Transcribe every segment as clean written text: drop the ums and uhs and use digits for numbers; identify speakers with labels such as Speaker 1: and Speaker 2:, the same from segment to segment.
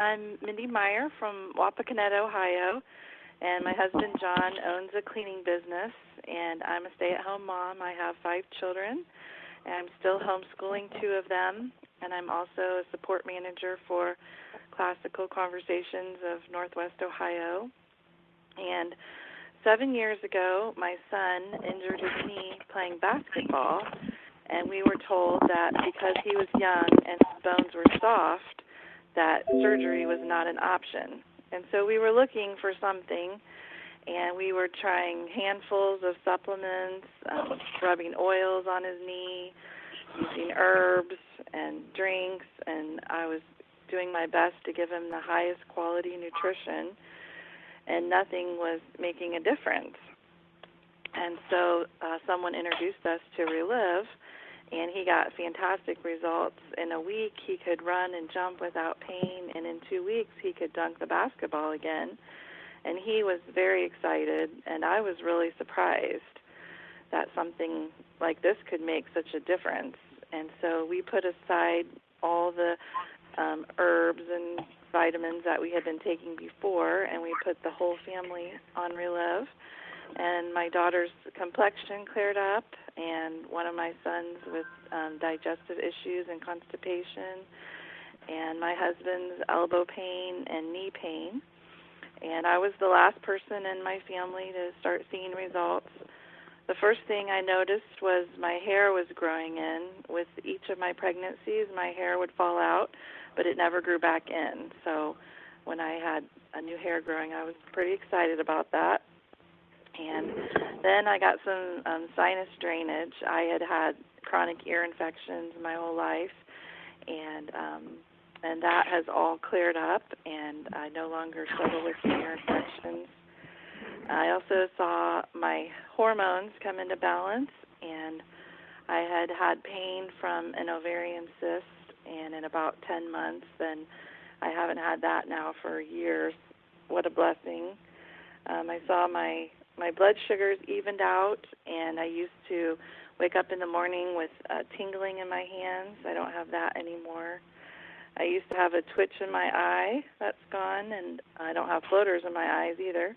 Speaker 1: I'm Mindy Meyer from Wapakoneta, Ohio, and my husband John owns a cleaning business, and I'm a stay-at-home mom. I have 5 children, and I'm still homeschooling 2 of them, and I'm also a support manager for Classical Conversations of Northwest Ohio. And 7 years ago, my son injured his knee playing basketball, and we were told that because he was young and his bones were soft, that surgery was not an option. And so we were looking for something, and we were trying handfuls of supplements, rubbing oils on his knee, using herbs and drinks, and I was doing my best to give him the highest quality nutrition, and nothing was making a difference. And so someone introduced us to Relive, and he got fantastic results. In a week, he could run and jump without pain, and in 2 weeks, he could dunk the basketball again. And he was very excited, and I was really surprised that something like this could make such a difference. And so we put aside all the herbs and vitamins that we had been taking before, and we put the whole family on Relive. And my daughter's complexion cleared up, and one of my sons with digestive issues and constipation, and my husband's elbow pain and knee pain. And I was the last person in my family to start seeing results. The first thing I noticed was my hair was growing in. With each of my pregnancies, my hair would fall out, but it never grew back in. So when I had a new hair growing, I was pretty excited about that. And then I got some sinus drainage. I had chronic ear infections my whole life, and that has all cleared up, and I no longer struggle with ear infections. I also saw my hormones come into balance, and I had pain from an ovarian cyst, and in about 10 months, and I haven't had that now for years. What a blessing. I saw my blood sugars evened out, and I used to wake up in the morning with tingling in my hands. I don't have that anymore. I used to have a twitch in my eye. That's gone, and I don't have floaters in my eyes either.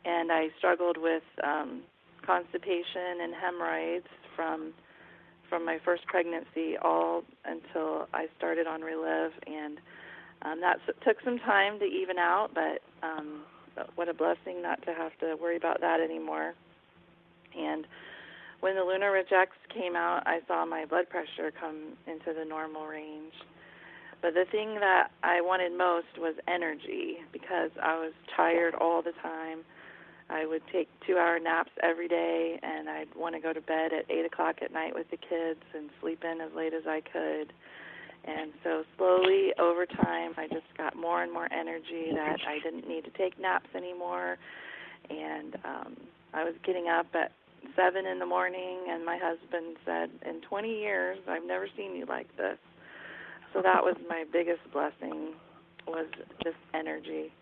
Speaker 1: And I struggled with constipation and hemorrhoids from my first pregnancy all until I started on Relive, and that took some time to even out, but what a blessing not to have to worry about that anymore. And when the Lunar Ridge X came out, I saw my blood pressure come into the normal range. But the thing that I wanted most was energy, because I was tired all the time. I would take 2-hour naps every day, and I'd want to go to bed at 8 o'clock at night with the kids and sleep in as late as I could. And so slowly, over time, I just got more and more energy that I didn't need to take naps anymore. And I was getting up at 7 in the morning, and my husband said, in 20 years, I've never seen you like this. So that was my biggest blessing, was just energy.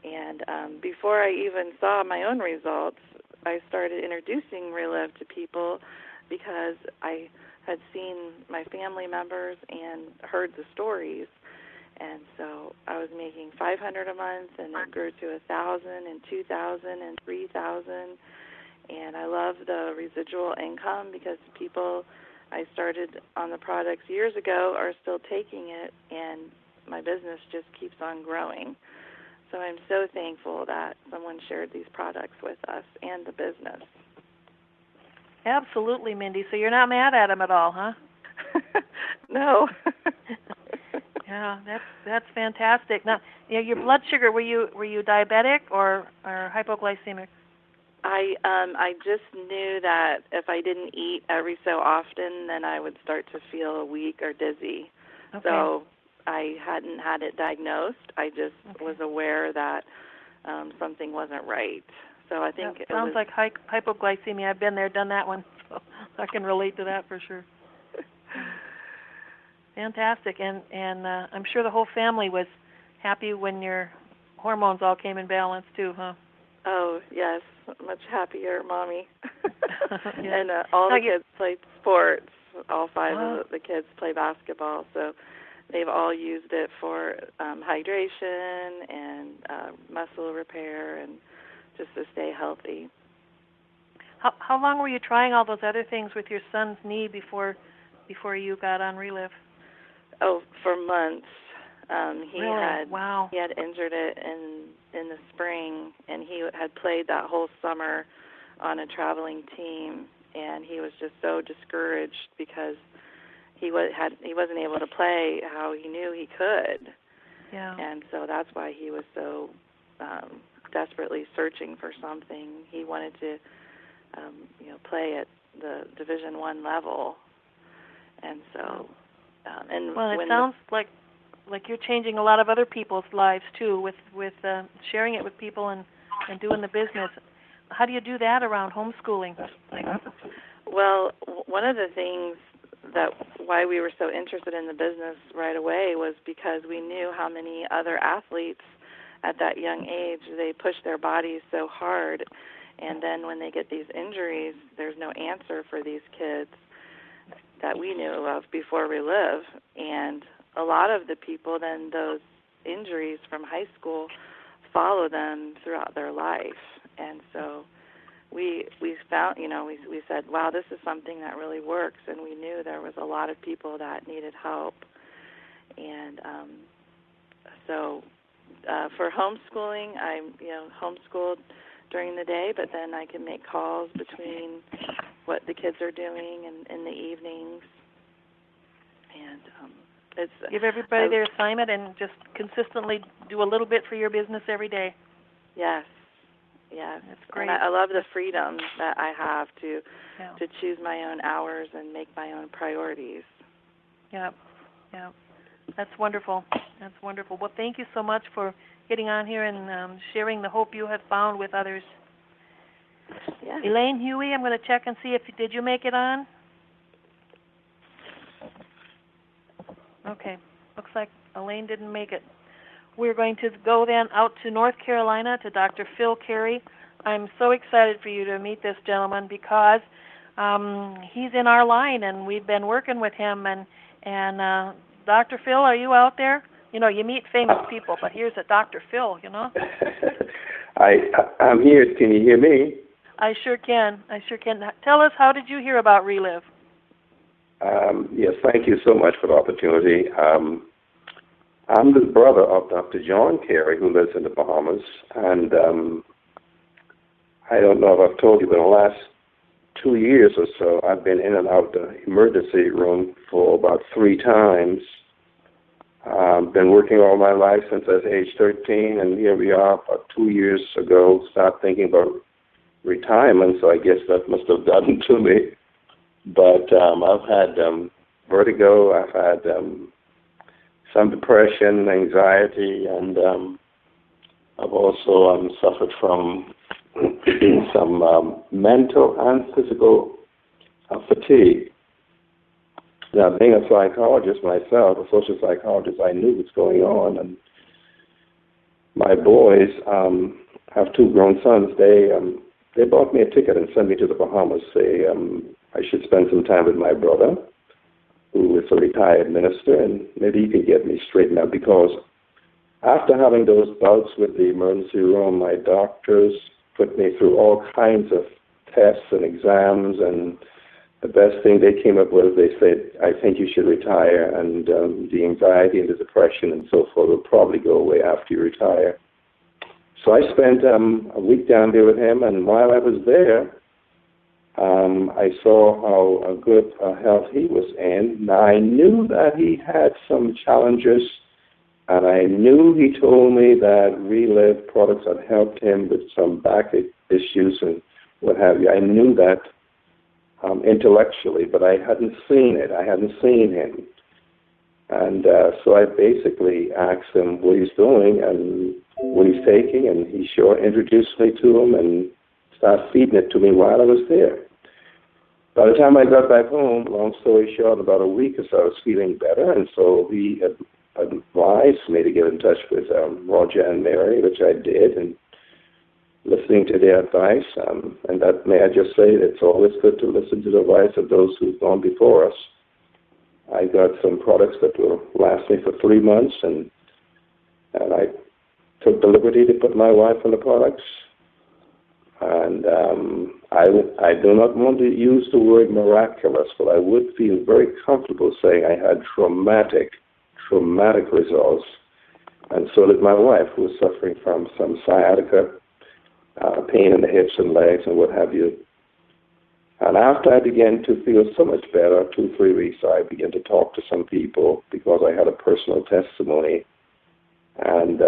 Speaker 1: And before I even saw my own results, I started introducing Relive to people because I had seen my family members and heard the stories. And so I was making $500 a month, and it grew to $1,000 and $2,000 and $3,000. And I love the residual income because people I started on the products years ago are still taking it, and my business just keeps on growing. So I'm so thankful that someone shared these products with us and the business.
Speaker 2: Absolutely, Mindy. So you're not mad at him at all, huh?
Speaker 1: No.
Speaker 2: Yeah, that's fantastic. Now, your blood sugar, were you diabetic or hypoglycemic?
Speaker 1: I just knew that if I didn't eat every so often, then I would start to feel weak or dizzy.
Speaker 2: Okay.
Speaker 1: So I hadn't had it diagnosed. I just was aware that something wasn't right. So I think
Speaker 2: it sounds like hypoglycemia. I've been there, done that one, so I can relate to that for sure. Fantastic, and I'm sure the whole family was happy when your hormones all came in balance too, huh?
Speaker 1: Oh yes, much happier, Mommy.
Speaker 2: Yeah.
Speaker 1: And all the kids played sports. All 5 of the kids play basketball, so they've all used it for hydration and muscle repair and just to stay healthy.
Speaker 2: How long were you trying all those other things with your son's knee before you got on Relive?
Speaker 1: Oh, for months.
Speaker 2: Really? Wow.
Speaker 1: He had injured it in the spring, and he had played that whole summer on a traveling team, and he was just so discouraged because he wasn't able to play how he knew he could.
Speaker 2: Yeah.
Speaker 1: And so that's why he was so desperately searching for something. He wanted to play at the Division I level. And so
Speaker 2: well, it sounds like you're changing a lot of other people's lives too with sharing it with people and doing the business. How do you do that around homeschooling?
Speaker 1: Well, one of the things why we were so interested in the business right away was because we knew how many other athletes at that young age, they push their bodies so hard, and then when they get these injuries, there's no answer for these kids that we knew of before Relive. And a lot of the people, then those injuries from high school follow them throughout their life. And so we found, we said, wow, this is something that really works, and we knew there was a lot of people that needed help. And so for homeschooling, I'm homeschooled during the day, but then I can make calls between what the kids are doing and in the evenings. And it's
Speaker 2: give everybody their assignment and just consistently do a little bit for your business every day.
Speaker 1: Yes.
Speaker 2: That's great.
Speaker 1: And I love the freedom that I have to choose my own hours and make my own priorities.
Speaker 2: Yeah. That's wonderful. Well, thank you so much for getting on here and sharing the hope you have found with others.
Speaker 1: Yeah.
Speaker 2: Elaine Huey, I'm going to check and see did you make it on? Okay. Looks like Elaine didn't make it. We're going to go then out to North Carolina to Dr. Phil Carey. I'm so excited for you to meet this gentleman because he's in our line and we've been working with him. And Dr. Phil, are you out there? You meet famous people, but here's a Dr. Phil,
Speaker 3: I'm here. Can you hear me?
Speaker 2: I sure can. Tell us, how did you hear about Relive?
Speaker 3: Yes, thank you so much for the opportunity. I'm the brother of Dr. John Carey, who lives in the Bahamas, and I don't know if I've told you, but in the last 2 years or so, I've been in and out the emergency room for about 3 times. Been working all my life since I was age 13, and here we are about 2 years ago, started thinking about retirement, so I guess that must have gotten to me. But I've had vertigo, I've had some depression, anxiety, and I've also suffered from some mental and physical fatigue. Now, being a psychologist myself, a social psychologist, I knew what's going on. And my boys have 2 grown sons. They bought me a ticket and sent me to the Bahamas. I should spend some time with my brother, who is a retired minister, and maybe he can get me straightened out, because after having those bouts with the emergency room, my doctors put me through all kinds of tests and exams, and the best thing they came up with, they said, I think you should retire, and the anxiety and the depression and so forth will probably go away after you retire. So I spent a week down there with him, and while I was there, I saw how good health he was in. Now, I knew that he had some challenges, and I knew he told me that Relive products had helped him with some back issues and what have you. I knew that intellectually, but I hadn't seen it. I hadn't seen him. And so I basically asked him what he's doing and what he's taking, and he sure introduced me to him and started feeding it to me while I was there. By the time I got back home, long story short, about a week or so, I was feeling better, and so he advised me to get in touch with Roger and Mary, which I did, and listening to their advice, and that, may I just say, it's always good to listen to the advice of those who've gone before us. I got some products that will last me for 3 months, and I took the liberty to put my wife on the products. And I do not want to use the word miraculous, but I would feel very comfortable saying I had traumatic results. And so did my wife, who was suffering from some sciatica, pain in the hips and legs and what have you. And after I began to feel so much better, 2-3 weeks, I began to talk to some people because I had a personal testimony. And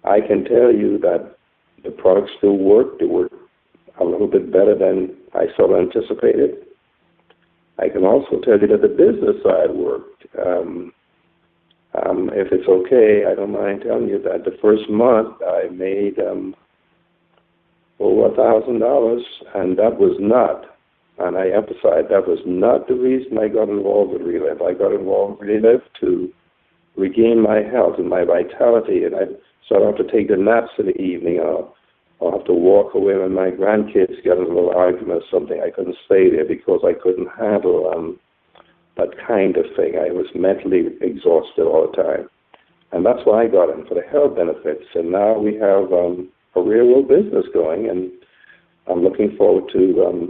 Speaker 3: I can tell you that the products still work. They work a little bit better than I sort of anticipated. I can also tell you that the business side worked. If it's okay, I don't mind telling you that the first month I made over $1,000, and that was not, and I emphasize, that was not the reason I got involved with Relive. I got involved with Relive to regain my health and my vitality, and I sort of have to take the naps in the evening, or have to walk away when my grandkids get in a little argument or something. I couldn't stay there because I couldn't handle that kind of thing. I was mentally exhausted all the time. And that's why I got in, for the health benefits. And now we have a real-world business going, and I'm looking forward to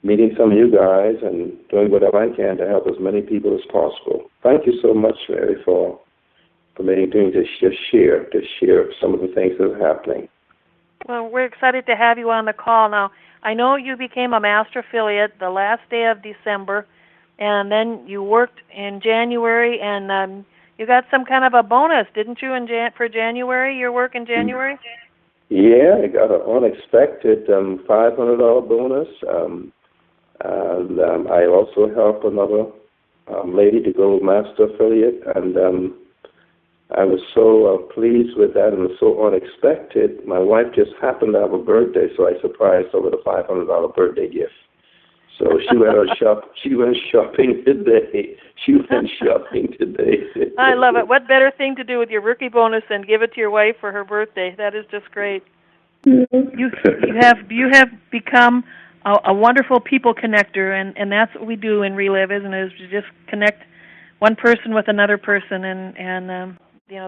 Speaker 3: meeting some of you guys and doing whatever I can to help as many people as possible. Thank you so much, Mary, for permitting me to share some of the things that are happening.
Speaker 2: Well, we're excited to have you on the call now. I know you became a master affiliate the last day of December, and then you worked in January, and you got some kind of a bonus, didn't you, for January, your work in January?
Speaker 3: Yeah, I got an unexpected $500 bonus, and I also helped another lady to go master affiliate, and I was so pleased with that, and it was so unexpected. My wife just happened to have a birthday, so I surprised her with a $500 birthday gift. So she went shopping today.
Speaker 2: I love it. What better thing to do with your rookie bonus than give it to your wife for her birthday? That is just great. You have become a wonderful people connector, and that's what we do in Relive, isn't it? Is to just connect one person with another person, and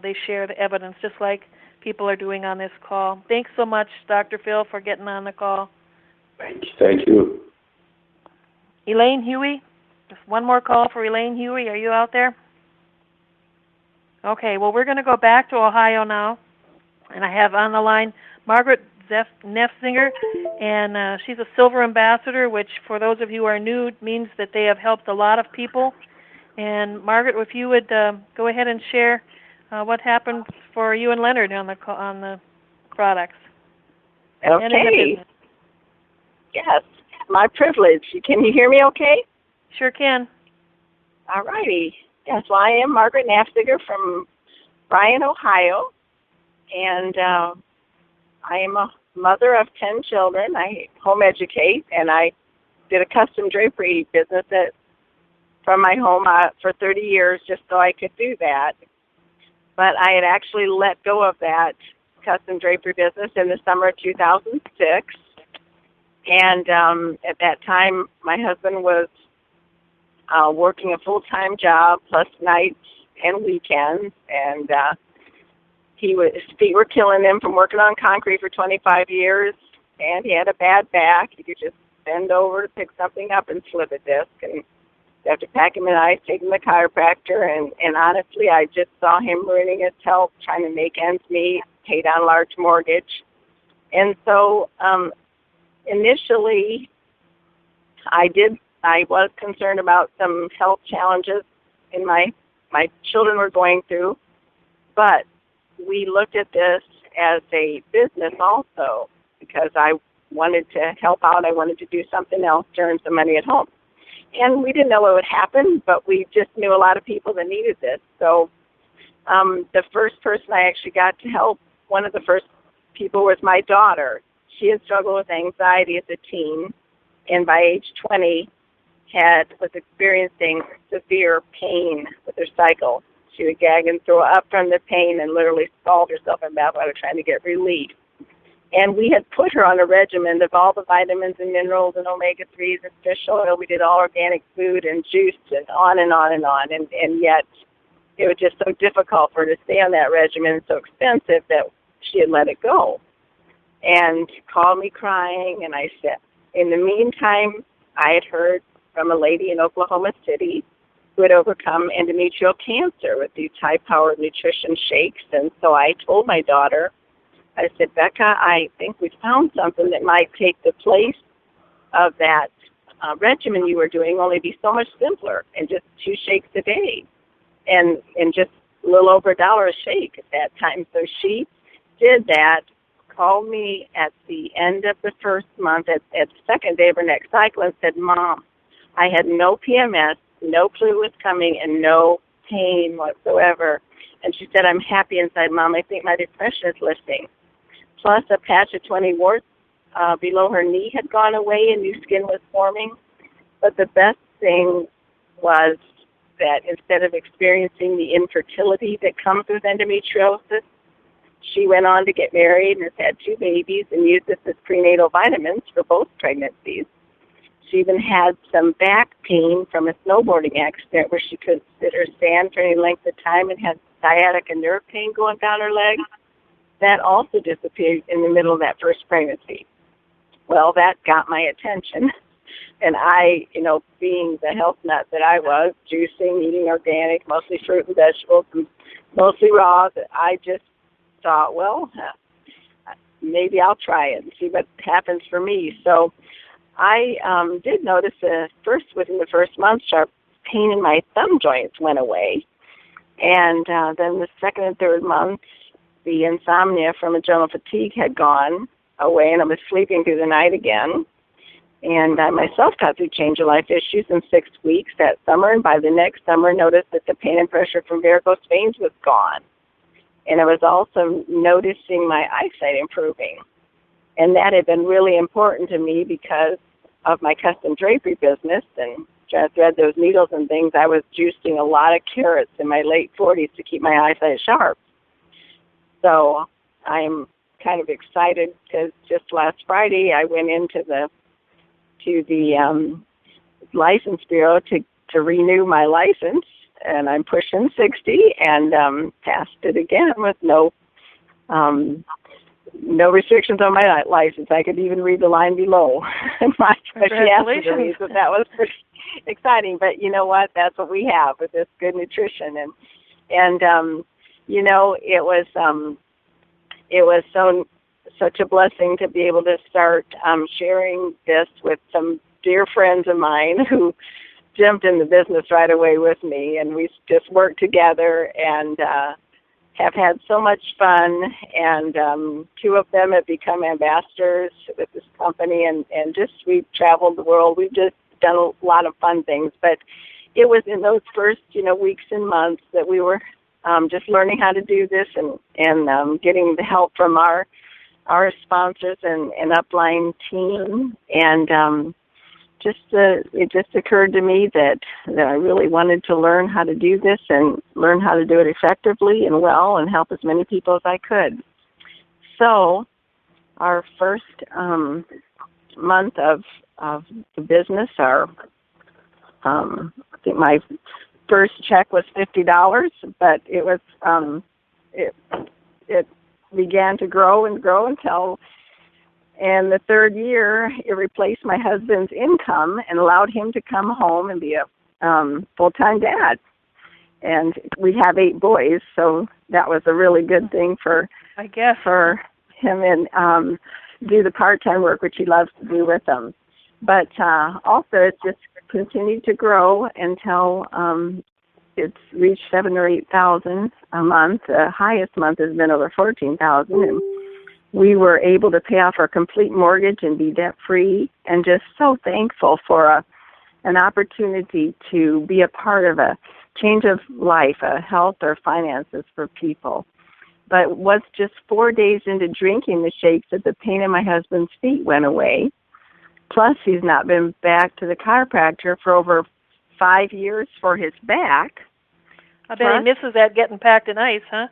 Speaker 2: they share the evidence just like people are doing on this call. Thanks so much, Dr. Phil, for getting on the call.
Speaker 3: Thank you.
Speaker 2: Elaine Huey, just one more call for Elaine Huey. Are you out there? Okay, well, we're going to go back to Ohio now, and I have on the line Margaret Nefzinger, and she's a Silver Ambassador, which for those of you who are new means that they have helped a lot of people. And Margaret, if you would go ahead and share what happened for you and Leonard on the products.
Speaker 4: Okay. Yes, my privilege. Can you hear me okay?
Speaker 2: Sure can.
Speaker 4: All righty. Yes, well, I am Margaret Nafziger from Bryan, Ohio, and I am a mother of 10 children. I home educate, and I did a custom drapery business from my home for 30 years just so I could do that. But I had actually let go of that custom drapery business in the summer of 2006. And at that time, my husband was working a full-time job plus nights and weekends, and his feet were killing him from working on concrete for 25 years, and he had a bad back. He could just bend over to pick something up and slip a disc, and you have to pack him in ice, take him to the chiropractor, and honestly, I just saw him ruining his health, trying to make ends meet, pay down a large mortgage. And so initially, I was concerned about some health challenges in my children were going through, but we looked at this as a business also because I wanted to help out. I wanted to do something else to earn some money at home. And we didn't know what would happen, but we just knew a lot of people that needed this. So the first person I actually got to help, one of the first people was my daughter. She had struggled with anxiety as a teen, and by age 20 was experiencing severe pain with her cycle. She would gag and throw up from the pain and literally scald herself in bath water trying to get relief. And we had put her on a regimen of all the vitamins and minerals and omega-3s and fish oil. We did all organic food and juice and on and on and on. And yet it was just so difficult for her to stay on that regimen, so expensive that she had let it go. And called me crying, and I said, in the meantime, I had heard from a lady in Oklahoma City who had overcome endometrial cancer with these high-powered nutrition shakes. And so I told my daughter, I said, Becca, I think we found something that might take the place of that regimen you were doing, only be so much simpler, and just 2 shakes a day, and just a little over $1 a shake at that time. So she did that, called me at the end of the first month, at the second day of her next cycle, and said, Mom, I had no PMS, no clue it was coming, and no pain whatsoever. And she said, I'm happy inside, Mom. I think my depression is lifting. Plus a patch of 20 warts below her knee had gone away and new skin was forming. But the best thing was that instead of experiencing the infertility that comes with endometriosis, she went on to get married and has had 2 babies and used this as prenatal vitamins for both pregnancies. She even had some back pain from a snowboarding accident where she couldn't sit or stand for any length of time and had sciatica nerve pain going down her leg. That also disappeared in the middle of that first pregnancy. Well, that got my attention. And I, being the health nut that I was, juicing, eating organic, mostly fruit and vegetables, and mostly raw, I just thought, well, maybe I'll try it and see what happens for me. So I did notice within the first month, sharp pain in my thumb joints went away. And then the second and third month, the insomnia from adrenal fatigue had gone away, and I was sleeping through the night again. And I myself got through change of life issues in 6 weeks that summer, and by the next summer noticed that the pain and pressure from varicose veins was gone. And I was also noticing my eyesight improving. And that had been really important to me because of my custom drapery business and trying to thread those needles and things. I was juicing a lot of carrots in my late 40s to keep my eyesight sharp. So I'm kind of excited because just last Friday I went into the license bureau to renew my license, and I'm pushing 60 and passed it again with no restrictions on my license. I could even read the line below.
Speaker 2: Congratulations.
Speaker 4: So that was pretty exciting. But you know what? That's what we have with this good nutrition. And it was such a blessing to be able to start sharing this with some dear friends of mine who jumped in the business right away with me, and we just worked together and have had so much fun. And 2 of them have become ambassadors with this company, and just we've traveled the world. We've just done a lot of fun things. But it was in those first weeks and months that we were just learning how to do this and getting the help from our sponsors and upline team. And it just occurred to me that I really wanted to learn how to do this and learn how to do it effectively and well and help as many people as I could. So our first month of the business, I think my first check was $50, but it was it began to grow and grow until in the 3rd year it replaced my husband's income and allowed him to come home and be a full-time dad. And we have 8 boys, so that was a really good thing for him, and do the part-time work which he loves to do with them. But also it's just continued to grow until it's reached 7,000 or 8,000 a month. The highest month has been over 14,000, and we were able to pay off our complete mortgage and be debt-free, and just so thankful for an opportunity to be a part of a change of life, a health or finances for people. But it was just 4 days into drinking the shakes that the pain in my husband's feet went away. Plus, he's not been back to the chiropractor for over 5 years for his back.
Speaker 2: I bet he misses that getting packed in ice, huh?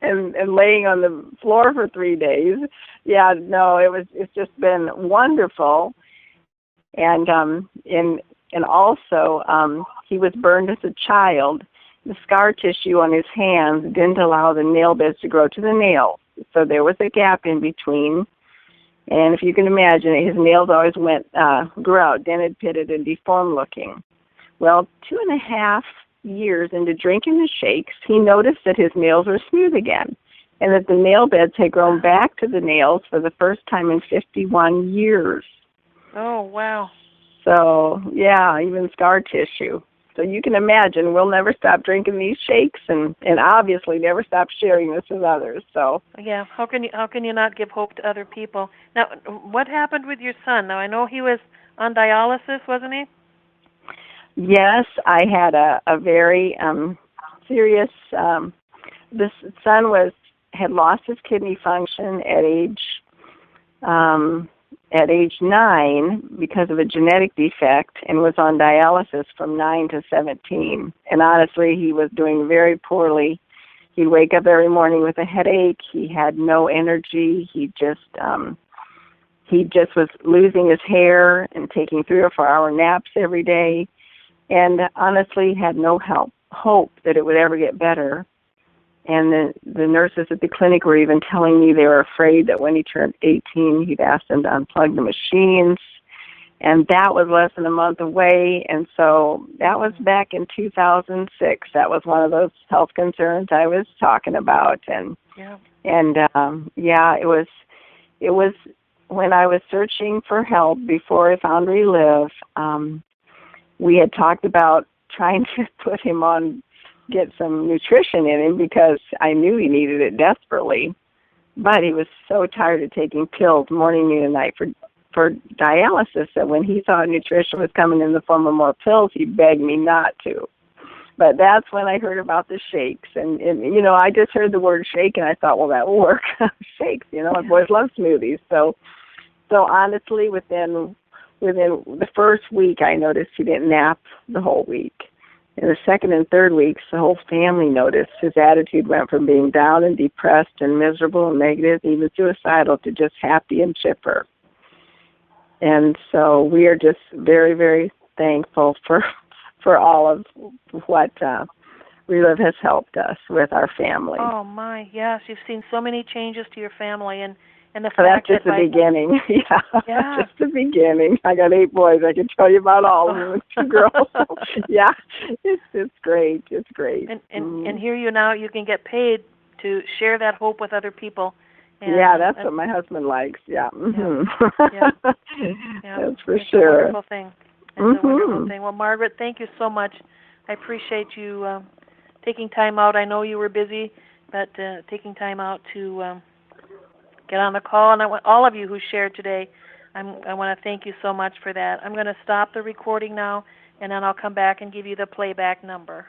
Speaker 4: and laying on the floor for 3 days. Yeah, no, it's just been wonderful. And also he was burned as a child. The scar tissue on his hands didn't allow the nail beds to grow to the nails, so there was a gap in between. And if you can imagine it, his nails always grew out, dented, pitted, and deformed looking. Well, 2.5 years into drinking the shakes, he noticed that his nails were smooth again, and that the nail beds had grown back to the nails for the first time in 51 years.
Speaker 2: Oh, wow.
Speaker 4: So, yeah, even scar tissue. So you can imagine we'll never stop drinking these shakes, and obviously never stop sharing this with others. So
Speaker 2: yeah, how can you not give hope to other people? Now, what happened with your son? Now, I know he was on dialysis, wasn't he?
Speaker 4: Yes, I had a very serious. This son had lost his kidney function at age 9 because of a genetic defect, and was on dialysis from 9 to 17. And honestly, he was doing very poorly. He'd wake up every morning with a headache. He had no energy. He just was losing his hair and taking 3 or 4 hour naps every day. And honestly had no hope that it would ever get better. And the nurses at the clinic were even telling me they were afraid that when he turned 18, he'd ask them to unplug the machines. And that was less than a month away. And so that was back in 2006. That was one of those health concerns I was talking about. And it was when I was searching for help before I found Relive. We had talked about trying to put him on, get some nutrition in him, because I knew he needed it desperately. But he was so tired of taking pills morning, noon, and night for dialysis that when he saw nutrition was coming in the form of more pills, he begged me not to. But that's when I heard about the shakes. And I just heard the word shake, and I thought, well, that will work. Shakes, my boys love smoothies. So honestly, within the first week, I noticed he didn't nap the whole week. In the second and third weeks, the whole family noticed his attitude went from being down and depressed and miserable and negative, even suicidal, to just happy and chipper. And so we are just very, very thankful for all of what Relive has helped us with our family.
Speaker 2: Oh, my, yes. You've seen so many changes to your family, and the
Speaker 4: so
Speaker 2: fact
Speaker 4: that's just the beginning. Yeah, just the beginning. I got 8 boys. I can tell you about all of them. And 2 girls. Yeah, it's great. It's great.
Speaker 2: And here you can get paid to share that hope with other people. And,
Speaker 4: that's what my husband likes. Yeah. Mm-hmm.
Speaker 2: Yeah.
Speaker 4: That's for
Speaker 2: it's
Speaker 4: sure.
Speaker 2: A wonderful thing. It's a wonderful thing. Well, Margaret, thank you so much. I appreciate you taking time out. I know you were busy, but taking time out to get on the call. And I want all of you who shared today, I want to thank you so much for that. I'm going to stop the recording now, and then I'll come back and give you the playback number.